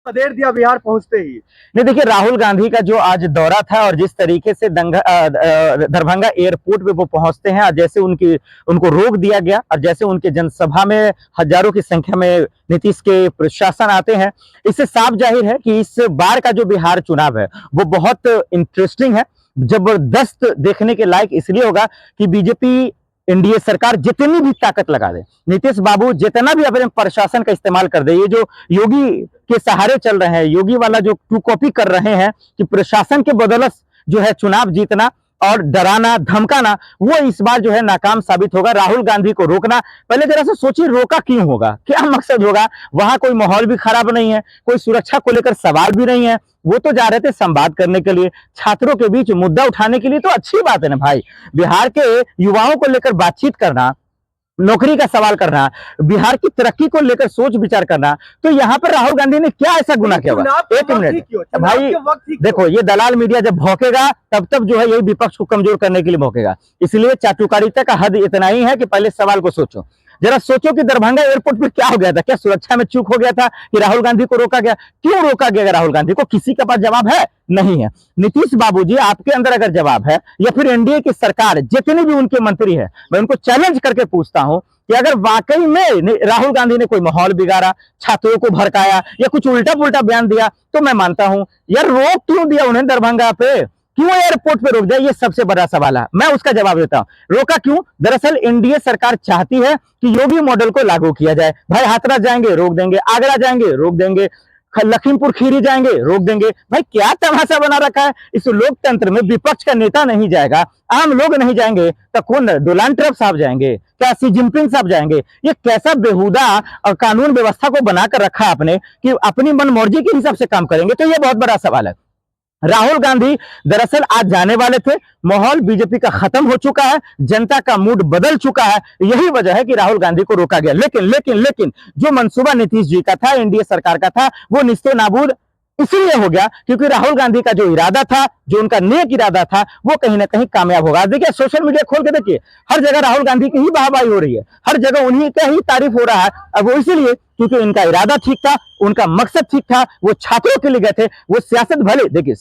खदेड़ दिया बिहार पहुंचते ही। नहीं देखिए, राहुल गांधी का जो आज दौरा था और जिस तरीके से दरभंगा एयरपोर्ट पे वो पहुंचते हैं और जैसे उनको रोक दिया गया और जैसे उनके जनसभा में हजारों की संख्या में नीतीश के प्रशासन आते हैं, इससे साफ जाहिर है कि इस बार का जो बिहार चुनाव है वो बहुत इंटरेस्टिंग है, जबरदस्त देखने के लायक इसलिए होगा कि बीजेपी एनडीए सरकार जितनी भी ताकत लगा दे, नीतीश बाबू जितना भी अपने प्रशासन का इस्तेमाल कर दे, ये जो योगी के सहारे चल रहे हैं, योगी वाला जो टू कॉपी कर रहे हैं कि प्रशासन के बदौलत जो है चुनाव जीतना और डराना धमकाना, वो इस बार जो है नाकाम साबित होगा। राहुल गांधी को रोकना, पहले जरा से सोचिए रोका क्यों होगा, क्या मकसद होगा? वहां कोई माहौल भी खराब नहीं है, कोई सुरक्षा को लेकर सवाल भी नहीं है, वो तो जा रहे थे संवाद करने के लिए, छात्रों के बीच मुद्दा उठाने के लिए, तो अच्छी बात है ना भाई। बिहार के युवाओं को लेकर बातचीत करना, नौकरी का सवाल करना, बिहार की तरक्की को लेकर सोच विचार करना, तो यहाँ पर राहुल गांधी ने क्या ऐसा गुनाह किया हुआ? एक मिनट भाई, देखो ये दलाल मीडिया जब भौंकेगा तब तब जो है यही विपक्ष को कमजोर करने के लिए भौंकेगा, इसलिए चाटुकारिता का हद इतना ही है कि पहले सवाल को सोचो, जरा सोचो कि दरभंगा एयरपोर्ट पर क्या हो गया था? क्या सुरक्षा में चूक हो गया था कि राहुल गांधी को रोका गया? क्यों रोका गया राहुल गांधी को? किसी के पास जवाब है? नहीं है। नीतीश बाबूजी, आपके अंदर अगर जवाब है, या फिर एनडीए की सरकार जितने भी उनके मंत्री हैं, मैं उनको चैलेंज करके पूछता हूं कि अगर वाकई में राहुल गांधी ने कोई माहौल बिगाड़ा, छात्रों को भड़काया या कुछ उल्टा पुल्टा बयान दिया, तो मैं मानता हूं यार रोक क्यों दिया उन्हें दरभंगा पे, क्यों एयरपोर्ट पे रोक दिया? ये सबसे बड़ा सवाल है, मैं उसका जवाब देता हूं। रोका क्यों? दरअसल एनडीए सरकार चाहती है कि योगी मॉडल को लागू किया जाए। भाई हाथरस जाएंगे रोक देंगे, आगरा जाएंगे रोक देंगे, लखीमपुर खीरी जाएंगे रोक देंगे। भाई क्या तमाशा बना रखा है? इस लोकतंत्र में विपक्ष का नेता नहीं जाएगा, आम लोग नहीं जाएंगे, तो कौन? डोनाल्ड ट्रंप साहब जाएंगे क्या? शी जिनपिंग साहब जाएंगे? ये कैसा बेहुदा और कानून व्यवस्था को बनाकर रखा आपने कि अपनी मन मर्जी के हिसाब से काम करेंगे? तो ये बहुत बड़ा सवाल है। राहुल गांधी दरअसल आज जाने वाले थे, माहौल बीजेपी का खत्म हो चुका है, जनता का मूड बदल चुका है, यही वजह है कि राहुल गांधी को रोका गया। लेकिन जो मंसूबा नीतीश जी का था, एनडीए सरकार का था, वो निस्ते नाबूद इसलिए हो गया क्योंकि राहुल गांधी का जो इरादा था, जो उनका नेक इरादा था, वो कहीं ना कहीं कामयाब होगा। देखिए सोशल मीडिया खोल के देखिए, हर जगह राहुल गांधी की ही वाहवाही हो रही है, हर जगह उन्हीं का ही तारीफ हो रहा है। अब वो इसीलिए क्योंकि इनका इरादा ठीक था, उनका मकसद ठीक था, वो छात्रों के लिए गए थे। वो सियासत भले देखिए,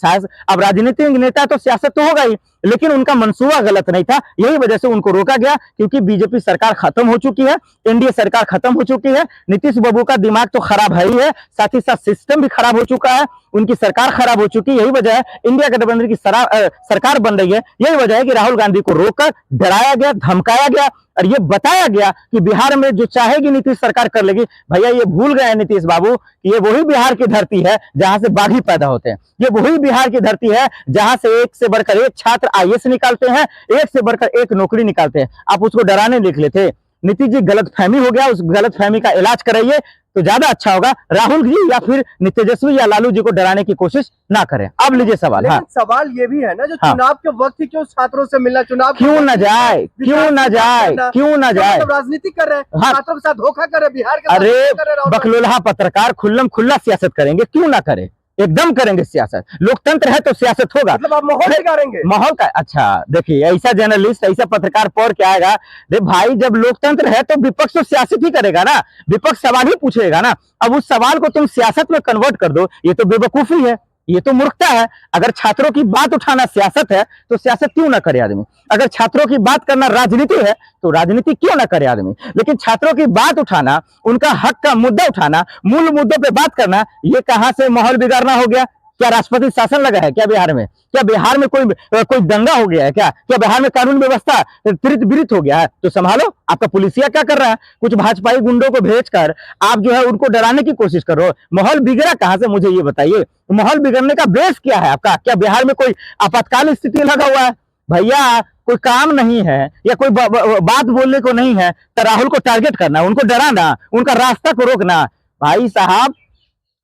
अब राजनीतिक नेता तो सियासत तो होगा ही, लेकिन उनका मंसूबा गलत नहीं था, यही वजह से उनको रोका गया क्योंकि बीजेपी सरकार खत्म हो चुकी है, एनडीए सरकार खत्म हो चुकी है। नीतीश बाबू का दिमाग तो खराब है ही है, साथ ही साथ सिस्टम भी खराब हो चुका है, उनकी सरकार खराब हो चुकी है। यही वजह है इंडिया गठबंधन की सरकार बन रही है। यही वजह है कि राहुल गांधी को रोककर डराया गया, धमकाया गया और ये बताया गया कि बिहार में जो चाहेगी नीतीश सरकार कर लेगी। भैया ये भूल गए नीतीश बाबू कि ये वही बिहार की धरती है जहां से बागी पैदा होते हैं, ये वही बिहार की धरती है जहां से एक से बढ़कर एक छात्र आईएएस निकालते हैं, एक से बढ़कर एक नौकरी निकालते हैं। आप उसको डराने निकले थे। नीतीश जी गलतफहमी हो गया, उस गलतफहमी का इलाज कराइए तो ज्यादा अच्छा होगा। राहुल जी या फिर तेजस्वी या लालू जी को डराने की कोशिश ना करें। अब लीजिए सवाल। हाँ, सवाल ये भी है ना, जो चुनाव के वक्त ही क्यों छात्रों से मिलना, चुनाव क्यों ना जाए, क्यों ना जाए, क्यों ना जाए? राजनीति कर रहे हैं, छात्रों के साथ धोखा कर रहे बिहार के। अरे बकलोल्हा पत्रकार खुल्लम खुल्ला सियासत करेंगे, क्यों ना करें? एकदम करेंगे सियासत, लोकतंत्र है तो सियासत होगा। मतलब आप माहौल बिगाड़ेंगे? माहौल का अच्छा देखिए, ऐसा जर्नलिस्ट, ऐसा पत्रकार पढ़ के आएगा, देख भाई जब लोकतंत्र है तो विपक्ष तो सियासत ही करेगा ना, विपक्ष सवाल ही पूछेगा ना। अब उस सवाल को तुम सियासत में कन्वर्ट कर दो, ये तो बेवकूफी है, ये तो मूर्खता है। अगर छात्रों की बात उठाना सियासत है तो सियासत क्यों ना करे आदमी? अगर छात्रों की बात करना राजनीति है तो राजनीति क्यों ना करे आदमी? लेकिन छात्रों की बात उठाना, उनका हक का मुद्दा उठाना, मूल मुद्दों पे बात करना, ये कहां से माहौल बिगाड़ना हो गया? क्या राष्ट्रपति शासन लगा है क्या बिहार में? क्या बिहार में कोई दंगा हो गया है क्या? क्या बिहार में कानून व्यवस्था त्रित बिरित हो गया है? तो संभालो। आपका पुलिसिया क्या कर रहा है? कुछ भाजपाई गुंडों को भेजकर आप जो है उनको डराने की कोशिश कर रहे हो। माहौल बिगड़ा कहां से, मुझे ये बताइए। माहौल बिगड़ने का बेस क्या है आपका? क्या बिहार में कोई आपातकाल स्थिति लगा हुआ है? भैया कोई काम नहीं है या कोई बात बोलने को नहीं है तो राहुल को टारगेट करना, उनको डराना, उनका रास्ता को रोकना। भाई साहब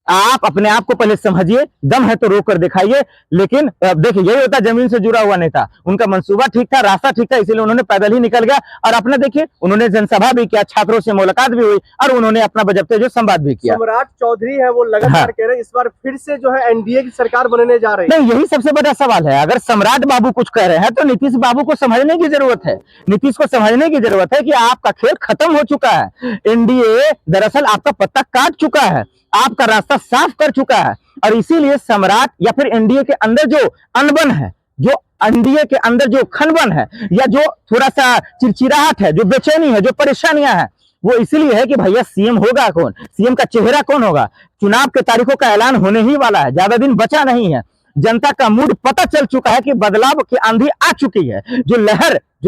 आप अपने आप को पहले समझिए, दम है तो रोक कर दिखाइए। लेकिन देखिए यही होता जमीन से जुड़ा हुआ नेता, उनका मंसूबा ठीक था, रास्ता ठीक था, इसीलिए उन्होंने पैदल ही निकल गया। और अपना देखिए उन्होंने जनसभा भी किया, छात्रों से मुलाकात भी हुई और उन्होंने अपना बजबते जो संवाद भी किया। सम्राट चौधरी है वो लगातार कह रहे हैं इस बार फिर से जो है एनडीए की सरकार बनने जा रही है। नहीं, यही सबसे बड़ा सवाल है। अगर सम्राट बाबू कुछ कह रहे हैं तो नीतीश बाबू को समझने की जरूरत है, नीतीश को समझने की जरूरत है कि आपका खेल खत्म हो चुका है। एनडीए दरअसल आपका पत्ता काट चुका है, आपका रास्ता साफ कर चुका है। और इसीलिए सम्राट या फिर एनडीए के अंदर जो अनबन है, जो एनडीए के अंदर जो खनबन है, या जो थोड़ा सा चिड़चिड़ाहट है, जो बेचैनी है, जो परेशानियां हैं, वो इसीलिए है कि भैया सीएम होगा कौन, सीएम का चेहरा कौन होगा। चुनाव के तारीखों का ऐलान होने ही वाला है, ज्यादा दिन बचा नहीं है। जनता का मूड पता चल चुका है कि बदलाव की आंधी आ चुकी है। जो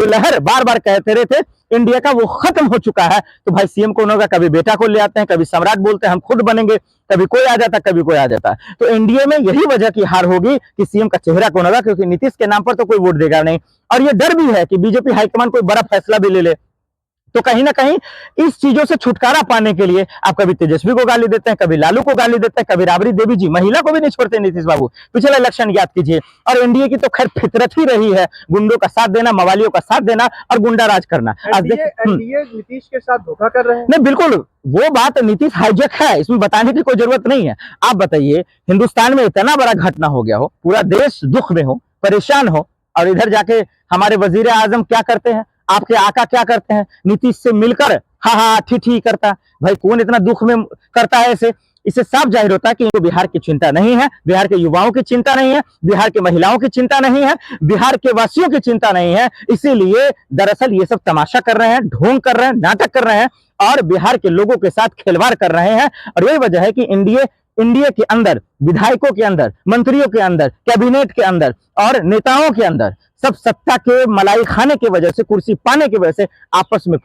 लहर बार बार कहते रहे थे इंडिया का, वो खत्म हो चुका है। तो भाई सीएम कौन होगा, कभी बेटा को ले आते हैं, कभी सम्राट बोलते हैं हम खुद बनेंगे, कभी कोई आ जाता, कभी कोई आ जाता। तो एनडीए में यही वजह की हार होगी कि सीएम का चेहरा कौन होगा, क्योंकि नीतीश के नाम पर तो कोई वोट देगा नहीं। और ये डर भी है कि बीजेपी हाईकमान कोई बड़ा फैसला भी ले ले, तो कहीं ना कहीं इस चीजों से छुटकारा पाने के लिए आप कभी तेजस्वी को गाली देते हैं, कभी लालू को गाली देते हैं, कभी राबड़ी देवी जी, महिला को भी नहीं छोड़ते नीतीश बाबू। पिछला इलेक्शन याद कीजिए। और एनडीए की तो खैर फितरत ही रही है गुंडों का साथ देना, मवालियों का साथ देना और गुंडा राज करना। एनडीए नीतीश के साथ धोखा कर रहे हैं। नहीं, बिल्कुल वो बात नीतीश हाईजेक है, इसमें बताने की कोई जरूरत नहीं है। आप बताइए, हिंदुस्तान में इतना बड़ा घटना हो गया हो, पूरा देश दुख में हो, परेशान हो, और इधर जाके हमारे वजीर आजम क्या करते हैं, आपके आका क्या करते हैं, नीतीश से मिलकर हाँ हाँ ठीक करता। भाई कौन इतना दुख में करता है ऐसे? इससे साफ जाहिर होता है कि इनको बिहार की चिंता नहीं है, बिहार के युवाओं की चिंता नहीं है, बिहार के महिलाओं की चिंता नहीं है, बिहार के वासियों की चिंता नहीं है। इसीलिए दरअसल ये सब तमाशा कर रहे हैं, ढोंग कर रहे हैं, नाटक कर रहे हैं और बिहार के लोगों के साथ खिलवाड़ कर रहे हैं। और यही वजह है कि इंडिया के अंदर, विधायकों के अंदर, मंत्रियों के अंदर, कैबिनेट के अंदर और नेताओं के अंदर सब सत्ता के मलाई खाने की वजह से, कुर्सी पाने की वजह से आपस में